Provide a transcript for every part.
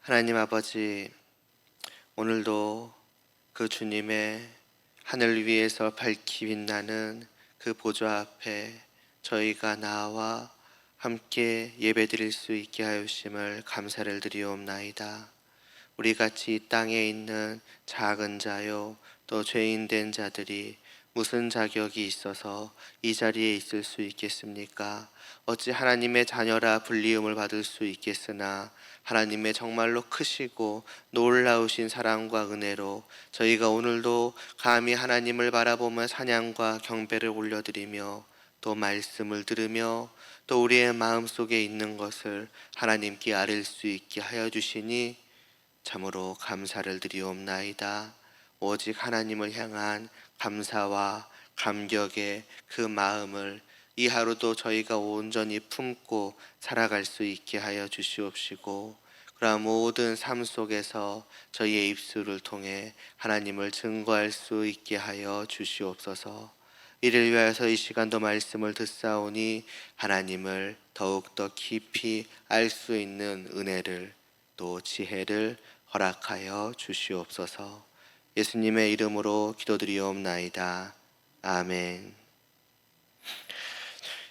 하나님 아버지, 오늘도 그 주님의 하늘 위에서 밝히 빛나는 그 보좌 앞에 저희가 나와 함께 예배드릴 수 있게 하였음을 감사를 드리옵나이다. 우리 같이 이 땅에 있는 작은 자요 또 죄인된 자들이 무슨 자격이 있어서 이 자리에 있을 수 있겠습니까? 어찌 하나님의 자녀라 불리움을 받을 수 있겠으나 하나님의 정말로 크시고 놀라우신 사랑과 은혜로 저희가 오늘도 감히 하나님을 바라보며 찬양과 경배를 올려드리며 또 말씀을 들으며 또 우리의 마음속에 있는 것을 하나님께 아릴 수 있게 하여 주시니 참으로 감사를 드리옵나이다. 오직 하나님을 향한 감사와 감격의 그 마음을 이 하루도 저희가 온전히 품고 살아갈 수 있게 하여 주시옵시고, 그러한 모든 삶 속에서 저희의 입술을 통해 하나님을 증거할 수 있게 하여 주시옵소서. 이를 위하여서 이 시간도 말씀을 듣사오니 하나님을 더욱더 깊이 알 수 있는 은혜를 또 지혜를 허락하여 주시옵소서. 예수님의 이름으로 기도드리옵나이다. 아멘.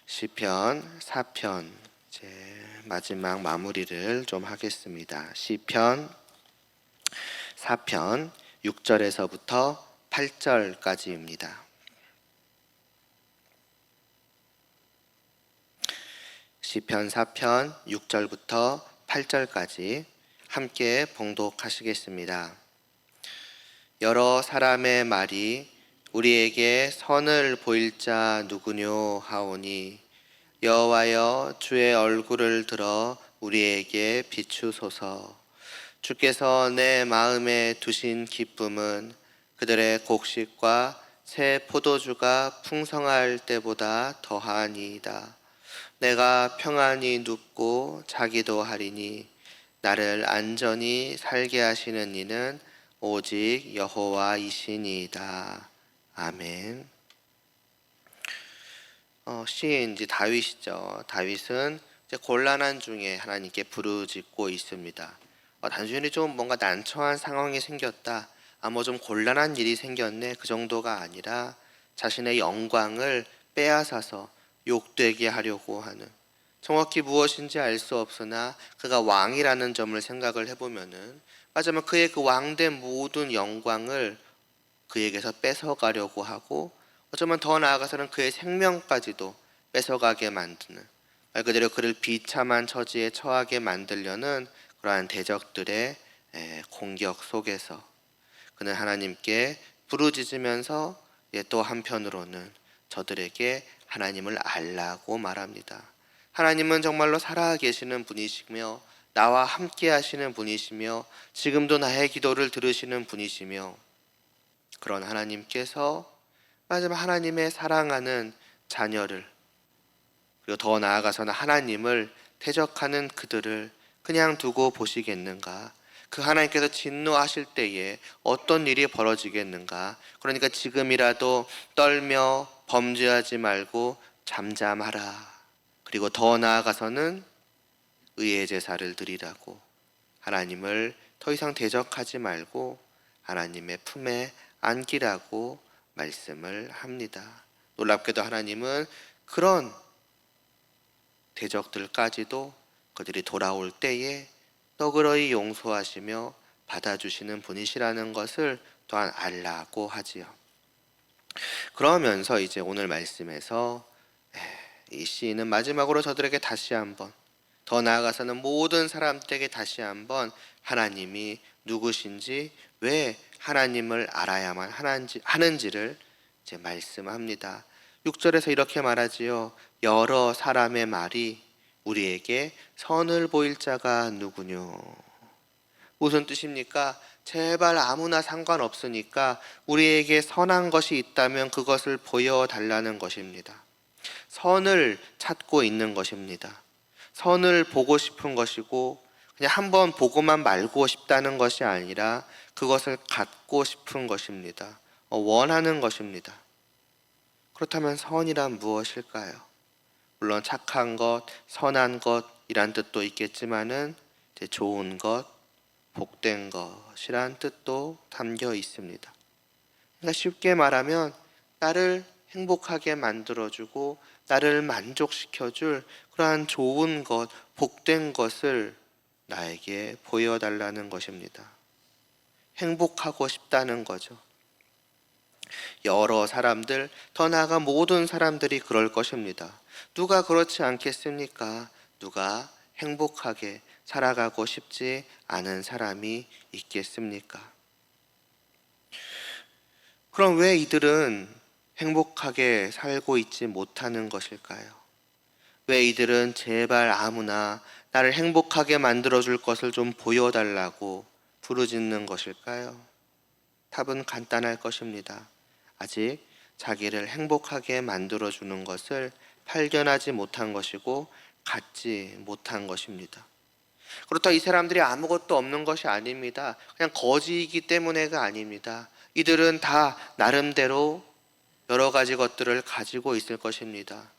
시편 4편 이제 마지막 마무리를 좀 하겠습니다. 시편 4편 6절에서부터 8절까지입니다. 시편 4편 6절부터 8절까지 함께 봉독하시겠습니다. 여러 사람의 말이 우리에게 선을 보일 자 누구뇨 하오니 여호와여 주의 얼굴을 들어 우리에게 비추소서. 주께서 내 마음에 두신 기쁨은 그들의 곡식과 새 포도주가 풍성할 때보다 더하니이다. 내가 평안히 눕고 자기도 하리니 나를 안전히 살게 하시는 이는 오직 여호와이시니이다. 아멘. 시인 이제 다윗이죠. 다윗은 이제 곤란한 중에 하나님께 부르짖고 있습니다. 단순히 좀 뭔가 난처한 상황이 생겼다, 뭐 좀 곤란한 일이 생겼네, 그 정도가 아니라 자신의 영광을 빼앗아서 욕되게 하려고 하는, 정확히 무엇인지 알 수 없으나 그가 왕이라는 점을 생각을 해보면은 맞으면 그의 그 왕된 모든 영광을 그에게서 뺏어가려고 하고, 어쩌면 더 나아가서는 그의 생명까지도 뺏어가게 만드는, 말 그대로 그를 비참한 처지에 처하게 만들려는 그러한 대적들의 공격 속에서 그는 하나님께 부르짖으면서 또 한편으로는 저들에게 하나님을 알라고 말합니다. 하나님은 정말로 살아계시는 분이시며 나와 함께 하시는 분이시며 지금도 나의 기도를 들으시는 분이시며, 그런 하나님께서 마지막 하나님의 사랑하는 자녀를, 그리고 더 나아가서는 하나님을 대적하는 그들을 그냥 두고 보시겠는가? 그 하나님께서 진노하실 때에 어떤 일이 벌어지겠는가? 그러니까 지금이라도 떨며 범죄하지 말고 잠잠하라. 그리고 더 나아가서는 의의 제사를 드리라고, 하나님을 더 이상 대적하지 말고 하나님의 품에 안기라고 말씀을 합니다. 놀랍게도 하나님은 그런 대적들까지도 그들이 돌아올 때에 너그러이 용서하시며 받아주시는 분이시라는 것을 또한 알라고 하지요. 그러면서 이제 오늘 말씀에서 이 시인은 마지막으로 저들에게 다시 한번, 더 나아가서는 모든 사람들에게 다시 한번 하나님이 누구신지, 왜 하나님을 알아야만 하는지를 이제 말씀합니다. 6절에서 이렇게 말하지요. 여러 사람의 말이 우리에게 선을 보일 자가 누구뇨. 무슨 뜻입니까? 제발 아무나 상관없으니까 우리에게 선한 것이 있다면 그것을 보여달라는 것입니다. 선을 찾고 있는 것입니다. 선을 보고 싶은 것이고, 그냥 한번 보고만 말고 싶다는 것이 아니라 그것을 갖고 싶은 것입니다. 원하는 것입니다. 그렇다면 선이란 무엇일까요? 물론 착한 것, 선한 것이란 뜻도 있겠지만은 좋은 것, 복된 것이란 뜻도 담겨 있습니다. 그러니까 쉽게 말하면 나를 행복하게 만들어주고 나를 만족시켜줄 그러한 좋은 것, 복된 것을 나에게 보여달라는 것입니다. 행복하고 싶다는 거죠. 여러 사람들, 더 나아가 모든 사람들이 그럴 것입니다. 누가 그렇지 않겠습니까? 누가 행복하게 살아가고 싶지 않은 사람이 있겠습니까? 그럼 왜 이들은 행복하게 살고 있지 못하는 것일까요? 왜 이들은 제발 아무나 나를 행복하게 만들어줄 것을 좀 보여달라고 부르짖는 것일까요? 답은 간단할 것입니다. 아직 자기를 행복하게 만들어주는 것을 발견하지 못한 것이고 갖지 못한 것입니다. 그렇다 이 사람들이 아무것도 없는 것이 아닙니다. 그냥 거지이기 때문에가 아닙니다. 이들은 다 나름대로 여러 가지 것들을 가지고 있을 것입니다.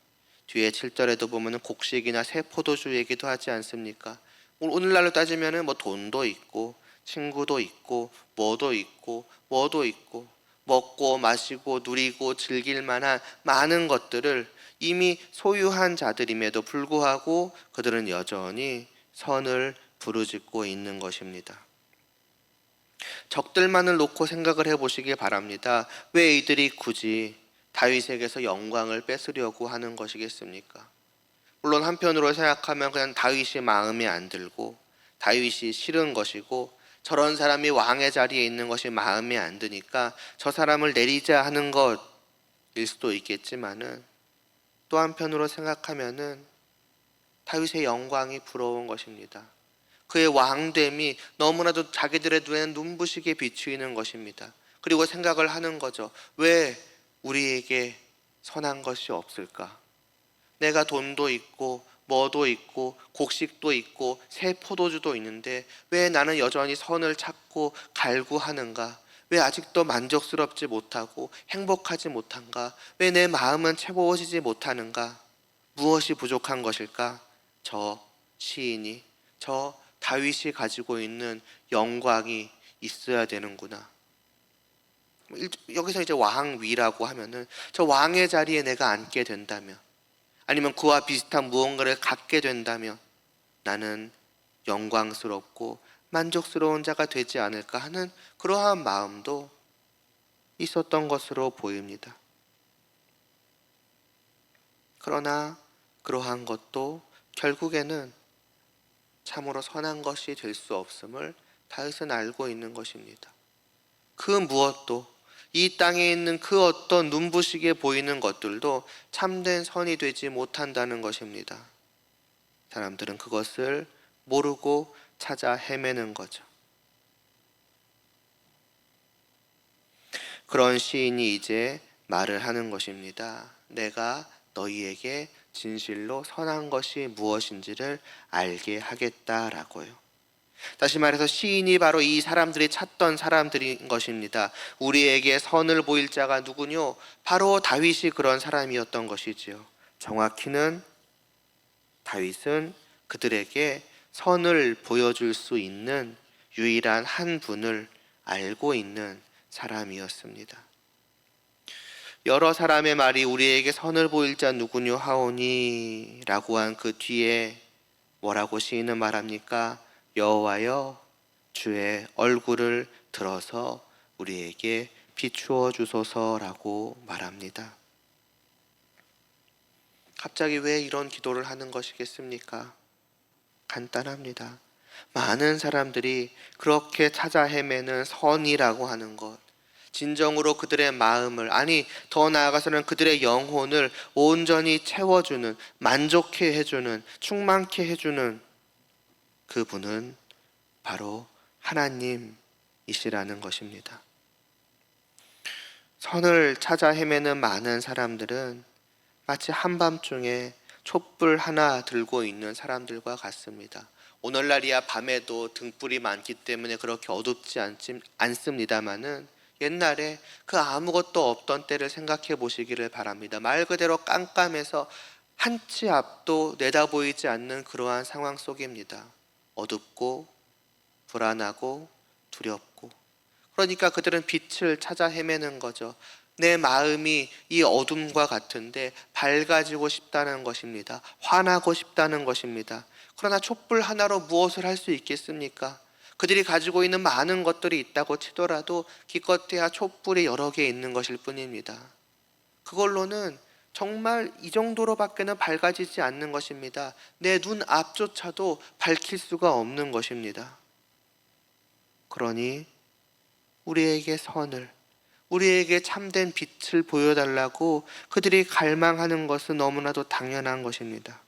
뒤에 7절에도 보면 곡식이나 새 포도주 얘기도 하지 않습니까? 오늘날로 따지면 뭐 돈도 있고 친구도 있고 뭐도 있고 먹고 마시고 누리고 즐길 만한 많은 것들을 이미 소유한 자들임에도 불구하고 그들은 여전히 선을 부르짖고 있는 것입니다. 적들만을 놓고 생각을 해보시길 바랍니다. 왜 이들이 굳이 다윗에게서 영광을 뺏으려고 하는 것이겠습니까? 물론 한편으로 생각하면 그냥 다윗이 마음에 안 들고 다윗이 싫은 것이고 저런 사람이 왕의 자리에 있는 것이 마음에 안 드니까 저 사람을 내리자 하는 것일 수도 있겠지만은 또 한편으로 생각하면은 다윗의 영광이 부러운 것입니다. 그의 왕됨이 너무나도 자기들의 눈에는 눈부시게 비추이는 것입니다. 그리고 생각을 하는 거죠. 왜 우리에게 선한 것이 없을까? 내가 돈도 있고 뭐도 있고 곡식도 있고 새 포도주도 있는데 왜 나는 여전히 선을 찾고 갈구하는가? 왜 아직도 만족스럽지 못하고 행복하지 못한가? 왜 내 마음은 채워지지 못하는가? 무엇이 부족한 것일까? 저 시인이, 저 다윗이 가지고 있는 영광이 있어야 되는구나. 여기서 이제 왕위라고 하면은 저 왕의 자리에 내가 앉게 된다면 아니면 그와 비슷한 무언가를 갖게 된다면 나는 영광스럽고 만족스러운 자가 되지 않을까 하는 그러한 마음도 있었던 것으로 보입니다. 그러나 그러한 것도 결국에는 참으로 선한 것이 될 수 없음을 다윗은 알고 있는 것입니다. 그 무엇도 이 땅에 있는 그 어떤 눈부시게 보이는 것들도 참된 선이 되지 못한다는 것입니다. 사람들은 그것을 모르고 찾아 헤매는 거죠. 그런 시인이 이제 말을 하는 것입니다. 내가 너희에게 진실로 선한 것이 무엇인지를 알게 하겠다라고요. 다시 말해서 시인이 바로 이 사람들이 찾던 사람들인 것입니다. 우리에게 선을 보일 자가 누구뇨? 바로 다윗이 그런 사람이었던 것이지요. 정확히는 다윗은 그들에게 선을 보여줄 수 있는 유일한 한 분을 알고 있는 사람이었습니다. 여러 사람의 말이 우리에게 선을 보일 자 누구뇨 하오니 라고 한 그 뒤에 뭐라고 시인은 말합니까? 여호와여 주의 얼굴을 들어서 우리에게 비추어 주소서라고 말합니다. 갑자기 왜 이런 기도를 하는 것이겠습니까? 간단합니다. 많은 사람들이 그렇게 찾아 헤매는 선이라고 하는 것, 진정으로 그들의 마음을, 아니 더 나아가서는 그들의 영혼을 온전히 채워주는, 만족해 해주는, 충만케 해주는 그분은 바로 하나님이시라는 것입니다. 선을 찾아 헤매는 많은 사람들은 마치 한밤중에 촛불 하나 들고 있는 사람들과 같습니다. 오늘날이야 밤에도 등불이 많기 때문에 그렇게 어둡지 않습니다마는 옛날에 그 아무것도 없던 때를 생각해 보시기를 바랍니다. 말 그대로 깜깜해서 한 치 앞도 내다보이지 않는 그러한 상황 속입니다. 어둡고 불안하고 두렵고, 그러니까 그들은 빛을 찾아 헤매는 거죠. 내 마음이 이 어둠과 같은데 밝아지고 싶다는 것입니다. 환하고 싶다는 것입니다. 그러나 촛불 하나로 무엇을 할 수 있겠습니까? 그들이 가지고 있는 많은 것들이 있다고 치더라도 기껏해야 촛불이 여러 개 있는 것일 뿐입니다. 그걸로는 정말 이 정도로밖에는 밝아지지 않는 것입니다. 내 눈 앞조차도 밝힐 수가 없는 것입니다. 그러니 우리에게 선을, 우리에게 참된 빛을 보여달라고 그들이 갈망하는 것은 너무나도 당연한 것입니다.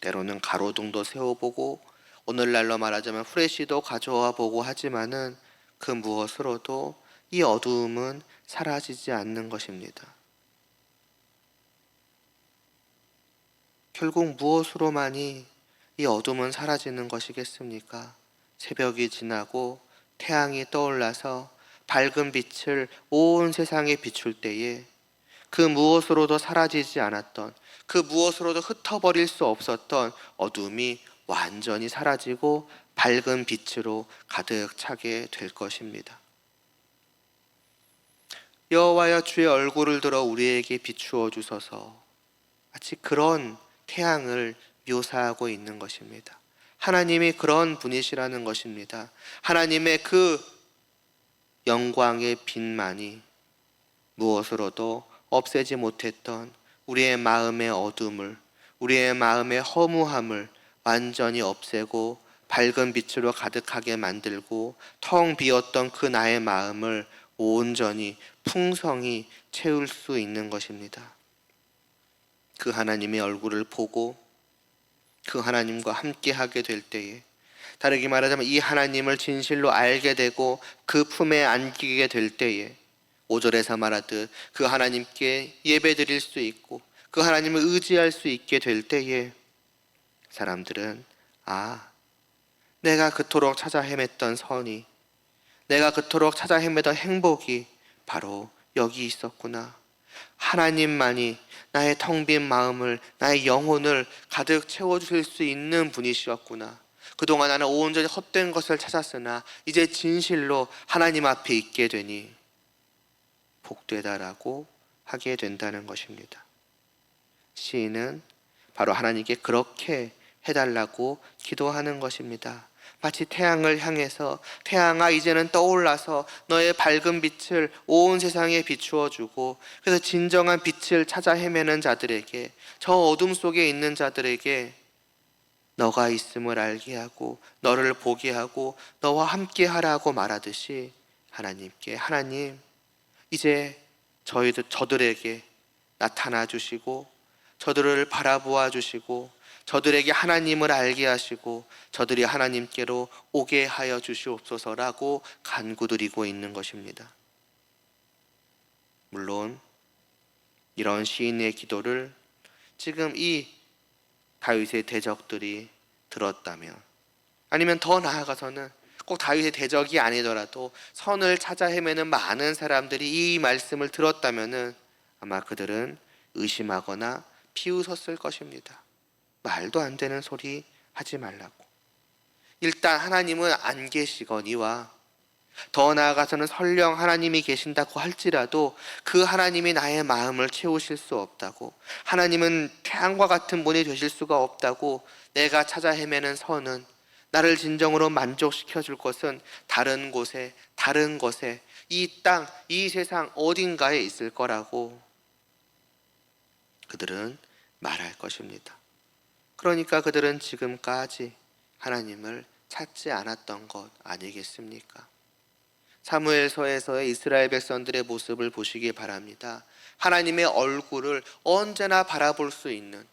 때로는 가로등도 세워보고 오늘날로 말하자면 후레쉬도 가져와 보고 하지만은 그 무엇으로도 이 어두움은 사라지지 않는 것입니다. 결국 무엇으로만이 이 어둠은 사라지는 것이겠습니까? 새벽이 지나고 태양이 떠올라서 밝은 빛을 온 세상에 비출 때에 그 무엇으로도 사라지지 않았던, 그 무엇으로도 흩어버릴 수 없었던 어둠이 완전히 사라지고 밝은 빛으로 가득 차게 될 것입니다. 여호와여, 주의 얼굴을 들어 우리에게 비추어 주소서. 마치 그런 태양을 묘사하고 있는 것입니다. 하나님이 그런 분이시라는 것입니다. 하나님의 그 영광의 빛만이 무엇으로도 없애지 못했던 우리의 마음의 어둠을, 우리의 마음의 허무함을 완전히 없애고 밝은 빛으로 가득하게 만들고 텅 비었던 그 나의 마음을 온전히 풍성히 채울 수 있는 것입니다. 그 하나님의 얼굴을 보고 그 하나님과 함께 하게 될 때에, 다르게 말하자면 이 하나님을 진실로 알게 되고 그 품에 안기게 될 때에 5절에서 말하듯 그 하나님께 예배드릴 수 있고 그 하나님을 의지할 수 있게 될 때에 사람들은 내가 그토록 찾아 헤맸던 선이, 내가 그토록 찾아 헤매던 행복이 바로 여기 있었구나. 하나님만이 나의 텅 빈 마음을, 나의 영혼을 가득 채워주실 수 있는 분이시었구나. 그동안 나는 온전히 헛된 것을 찾았으나 이제 진실로 하나님 앞에 있게 되니 복되다라고 하게 된다는 것입니다. 시인은 바로 하나님께 그렇게 해달라고 기도하는 것입니다. 마치 태양을 향해서 태양아 이제는 떠올라서 너의 밝은 빛을 온 세상에 비추어 주고, 그래서 진정한 빛을 찾아 헤매는 자들에게, 저 어둠 속에 있는 자들에게 너가 있음을 알게 하고 너를 보게 하고 너와 함께 하라고 말하듯이 하나님께, 하나님 이제 저들에게 나타나 주시고 저들을 바라보아 주시고 저들에게 하나님을 알게 하시고 저들이 하나님께로 오게 하여 주시옵소서라고 간구드리고 있는 것입니다. 물론 이런 시인의 기도를 지금 이 다윗의 대적들이 들었다면, 아니면 더 나아가서는 꼭 다윗의 대적이 아니더라도 선을 찾아 헤매는 많은 사람들이 이 말씀을 들었다면 아마 그들은 의심하거나 비웃었을 것입니다. 말도 안 되는 소리 하지 말라고. 일단 하나님은 안 계시거니와 더 나아가서는 설령 하나님이 계신다고 할지라도 그 하나님이 나의 마음을 채우실 수 없다고, 하나님은 태양과 같은 분이 되실 수가 없다고, 내가 찾아 헤매는 선은, 나를 진정으로 만족시켜 줄 것은 다른 곳에, 다른 것에, 이 땅, 이 세상 어딘가에 있을 거라고 그들은 말할 것입니다. 그러니까 그들은 지금까지 하나님을 찾지 않았던 것 아니겠습니까? 사무엘서에서의 이스라엘 백성들의 모습을 보시기 바랍니다. 하나님의 얼굴을 언제나 바라볼 수 있는,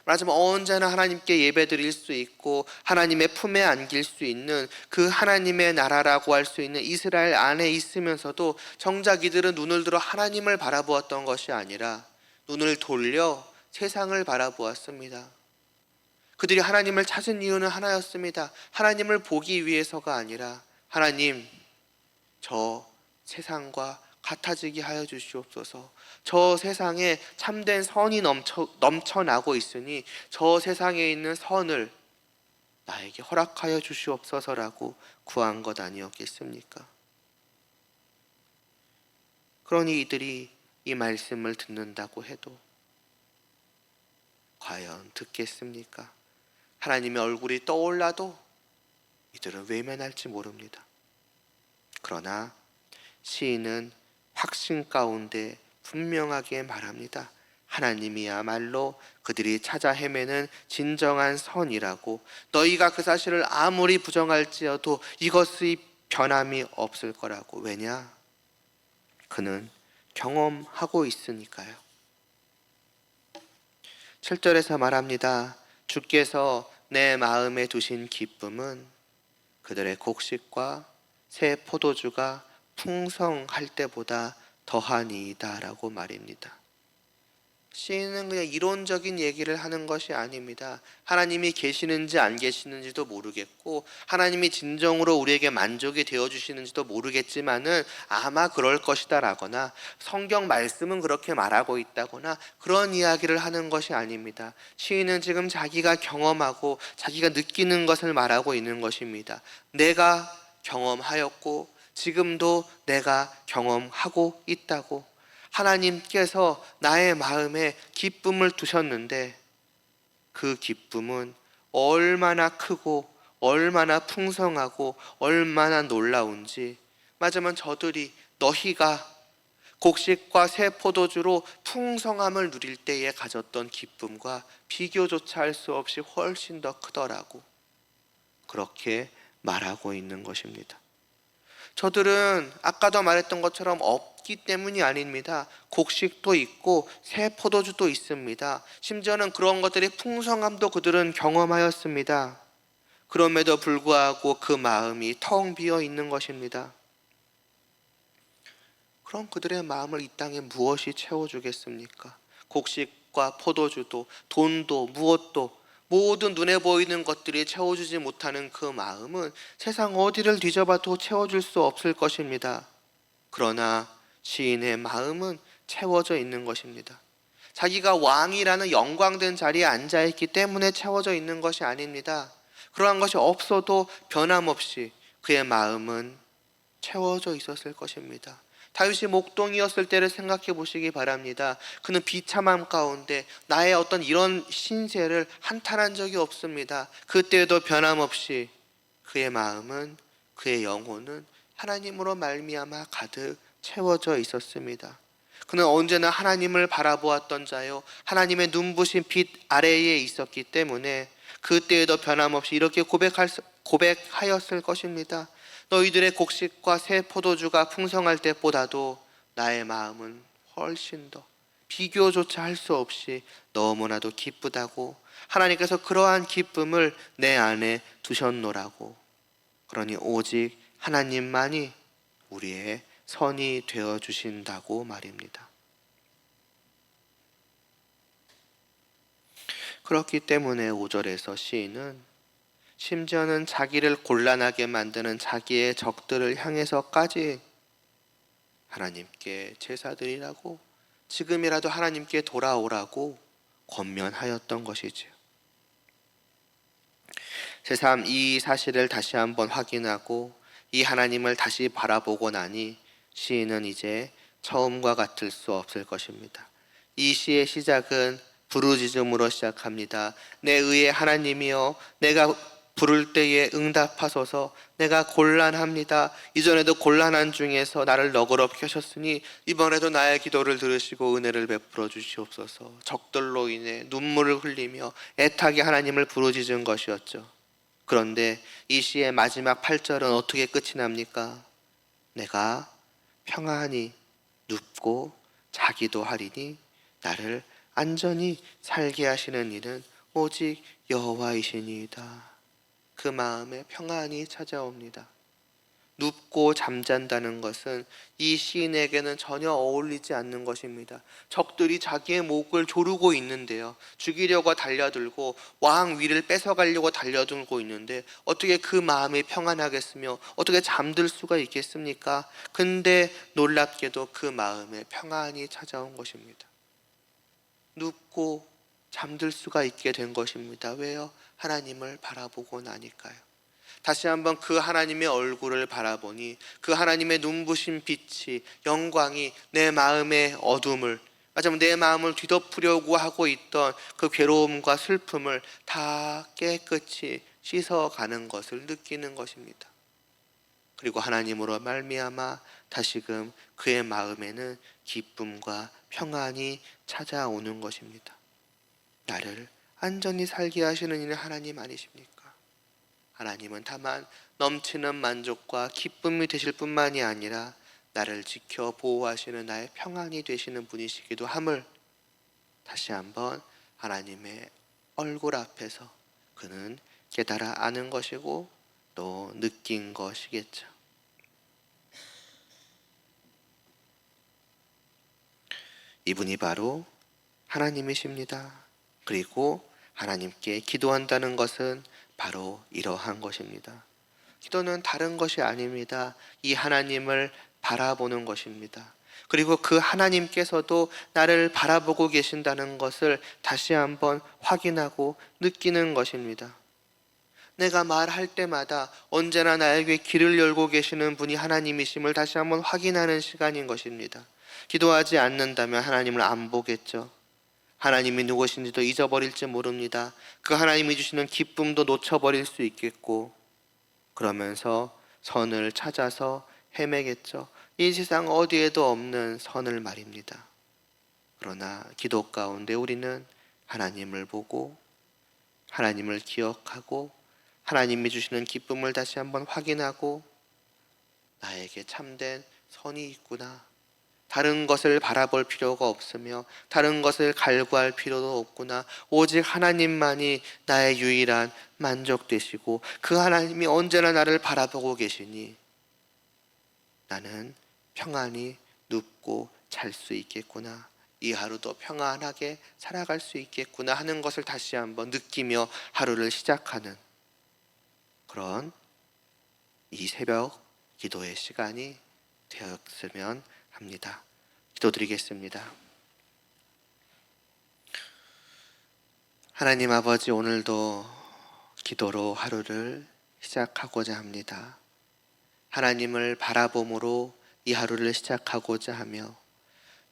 말하자면 언제나 하나님께 예배드릴 수 있고 하나님의 품에 안길 수 있는 그 하나님의 나라라고 할 수 있는 이스라엘 안에 있으면서도 정작 이들은 눈을 들어 하나님을 바라보았던 것이 아니라 눈을 돌려 세상을 바라보았습니다. 그들이 하나님을 찾은 이유는 하나였습니다. 하나님을 보기 위해서가 아니라 하나님, 저 세상과 같아지게 하여 주시옵소서. 저 세상에 참된 선이 넘쳐나고 있으니 저 세상에 있는 선을 나에게 허락하여 주시옵소서라고 구한 것 아니었겠습니까? 그러니 이들이 이 말씀을 듣는다고 해도 과연 듣겠습니까? 하나님의 얼굴이 떠올라도 이들은 외면할지 모릅니다. 그러나 시인은 확신 가운데 분명하게 말합니다. 하나님이야말로 그들이 찾아 헤매는 진정한 선이라고, 너희가 그 사실을 아무리 부정할지어도 이것의 변함이 없을 거라고. 왜냐? 그는 경험하고 있으니까요. 7절에서 말합니다. 주께서 내 마음에 두신 기쁨은 그들의 곡식과 새 포도주가 풍성할 때보다 더하니이다 라고 말입니다. 시인은 그냥 이론적인 얘기를 하는 것이 아닙니다. 하나님이 계시는지 안 계시는지도 모르겠고, 하나님이 진정으로 우리에게 만족이 되어주시는지도 모르겠지만은 아마 그럴 것이다 라거나, 성경 말씀은 그렇게 말하고 있다거나, 그런 이야기를 하는 것이 아닙니다. 시인은 지금 자기가 경험하고 자기가 느끼는 것을 말하고 있는 것입니다. 내가 경험하였고 지금도 내가 경험하고 있다고. 하나님께서 나의 마음에 기쁨을 두셨는데 그 기쁨은 얼마나 크고 얼마나 풍성하고 얼마나 놀라운지, 맞으면 저들이 너희가 곡식과 새 포도주로 풍성함을 누릴 때에 가졌던 기쁨과 비교조차 할 수 없이 훨씬 더 크더라고, 그렇게 말하고 있는 것입니다. 저들은 아까도 말했던 것처럼 없기 때문이 아닙니다. 곡식도 있고 새 포도주도 있습니다. 심지어는 그런 것들의 풍성함도 그들은 경험하였습니다. 그럼에도 불구하고 그 마음이 텅 비어 있는 것입니다. 그럼 그들의 마음을 이 땅에 무엇이 채워주겠습니까? 곡식과 포도주도, 돈도, 무엇도, 모든 눈에 보이는 것들이 채워주지 못하는 그 마음은 세상 어디를 뒤져봐도 채워줄 수 없을 것입니다. 그러나 시인의 마음은 채워져 있는 것입니다. 자기가 왕이라는 영광된 자리에 앉아있기 때문에 채워져 있는 것이 아닙니다. 그러한 것이 없어도 변함없이 그의 마음은 채워져 있었을 것입니다. 다윗이 목동이었을 때를 생각해 보시기 바랍니다. 그는 비참함 가운데 나의 어떤 이런 신세를 한탄한 적이 없습니다. 그때에도 변함없이 그의 마음은, 그의 영혼은 하나님으로 말미암아 가득 채워져 있었습니다. 그는 언제나 하나님을 바라보았던 자요, 하나님의 눈부신 빛 아래에 있었기 때문에 그때에도 변함없이 이렇게 고백하였을 것입니다. 너희들의 곡식과 새 포도주가 풍성할 때보다도 나의 마음은 훨씬 더, 비교조차 할 수 없이 너무나도 기쁘다고. 하나님께서 그러한 기쁨을 내 안에 두셨노라고. 그러니 오직 하나님만이 우리의 선이 되어 주신다고 말입니다. 그렇기 때문에 5절에서 시인은 심지어는 자기를 곤란하게 만드는 자기의 적들을 향해서까지 하나님께 제사드리라고, 지금이라도 하나님께 돌아오라고 권면하였던 것이지요. 새삼 이 사실을 다시 한번 확인하고 이 하나님을 다시 바라보고 나니 시인은 이제 처음과 같을 수 없을 것입니다. 이 시의 시작은 부르짖음으로 시작합니다. 내 의의 하나님이여, 내가 부를 때에 응답하소서. 내가 곤란합니다. 이전에도 곤란한 중에서 나를 너그럽게 하셨으니 이번에도 나의 기도를 들으시고 은혜를 베풀어 주시옵소서. 적들로 인해 눈물을 흘리며 애타게 하나님을 부르짖은 것이었죠. 그런데 이 시의 마지막 8절은 어떻게 끝이 납니까? 내가 평안히 눕고 자기도 하리니 나를 안전히 살게 하시는 이는 오직 여호와이시니이다. 그 마음에 평안이 찾아옵니다. 눕고 잠잔다는 것은 이 시인에게는 전혀 어울리지 않는 것입니다. 적들이 자기의 목을 조르고 있는데요, 죽이려고 달려들고 왕 위를 뺏어가려고 달려들고 있는데 어떻게 그 마음이 평안하겠으며 어떻게 잠들 수가 있겠습니까? 근데 놀랍게도 그 마음에 평안이 찾아온 것입니다. 눕고 잠들 수가 있게 된 것입니다. 왜요? 하나님을 바라보고 나니까요. 다시 한번 그 하나님의 얼굴을 바라보니 그 하나님의 눈부신 빛이, 영광이 내 마음의 어둠을, 맞으면 내 마음을 뒤덮으려고 하고 있던 그 괴로움과 슬픔을 다 깨끗이 씻어가는 것을 느끼는 것입니다. 그리고 하나님으로 말미암아 다시금 그의 마음에는 기쁨과 평안이 찾아오는 것입니다. 나를 안전히 살게 하시는 이는 하나님 아니십니까? 하나님은 다만 넘치는 만족과 기쁨이 되실 뿐만이 아니라 나를 지켜 보호하시는 나의 평안이 되시는 분이시기도 함을 다시 한번 하나님의 얼굴 앞에서 그는 깨달아 아는 것이고 또 느낀 것이겠죠. 이분이 바로 하나님이십니다. 그리고 하나님께 기도한다는 것은 바로 이러한 것입니다. 기도는 다른 것이 아닙니다. 이 하나님을 바라보는 것입니다. 그리고 그 하나님께서도 나를 바라보고 계신다는 것을 다시 한번 확인하고 느끼는 것입니다. 내가 말할 때마다 언제나 나에게 길을 열고 계시는 분이 하나님이심을 다시 한번 확인하는 시간인 것입니다. 기도하지 않는다면 하나님을 안 보겠죠. 하나님이 누구신지도 잊어버릴지 모릅니다. 그 하나님이 주시는 기쁨도 놓쳐버릴 수 있겠고, 그러면서 선을 찾아서 헤매겠죠. 이 세상 어디에도 없는 선을 말입니다. 그러나 기도 가운데 우리는 하나님을 보고 하나님을 기억하고 하나님이 주시는 기쁨을 다시 한번 확인하고 나에게 참된 선이 있구나. 다른 것을 바라볼 필요가 없으며 다른 것을 갈구할 필요도 없구나. 오직 하나님만이 나의 유일한 만족되시고 그 하나님이 언제나 나를 바라보고 계시니 나는 평안히 눕고 잘 수 있겠구나. 이 하루도 평안하게 살아갈 수 있겠구나 하는 것을 다시 한번 느끼며 하루를 시작하는 그런 이 새벽 기도의 시간이 되었으면 합니다. 기도드리겠습니다. 하나님 아버지, 오늘도 기도로 하루를 시작하고자 합니다. 하나님을 바라봄으로 이 하루를 시작하고자 하며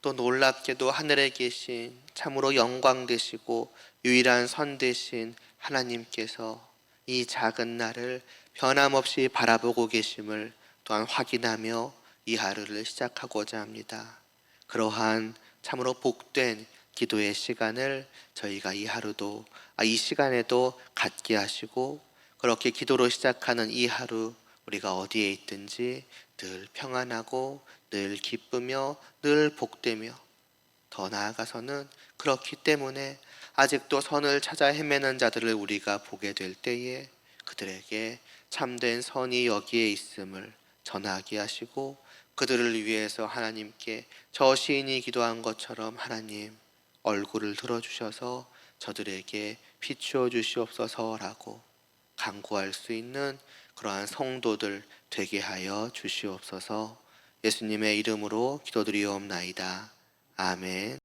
또 놀랍게도 하늘에 계신 참으로 영광 되시고 유일한 선 되신 하나님께서 이 작은 나를 변함없이 바라보고 계심을 또한 확인하며 이 하루를 시작하고자 합니다. 그러한 참으로 복된 기도의 시간을 저희가 이 시간에도 갖게 하시고 그렇게 기도로 시작하는 이 하루 우리가 어디에 있든지 늘 평안하고 늘 기쁘며 늘 복되며 더 나아가서는 그렇기 때문에 아직도 선을 찾아 헤매는 자들을 우리가 보게 될 때에 그들에게 참된 선이 여기에 있음을 전하게 하시고 그들을 위해서 하나님께 저 시인이 기도한 것처럼 하나님 얼굴을 들어주셔서 저들에게 비추어 주시옵소서라고 간구할 수 있는 그러한 성도들 되게 하여 주시옵소서. 예수님의 이름으로 기도드리옵나이다. 아멘.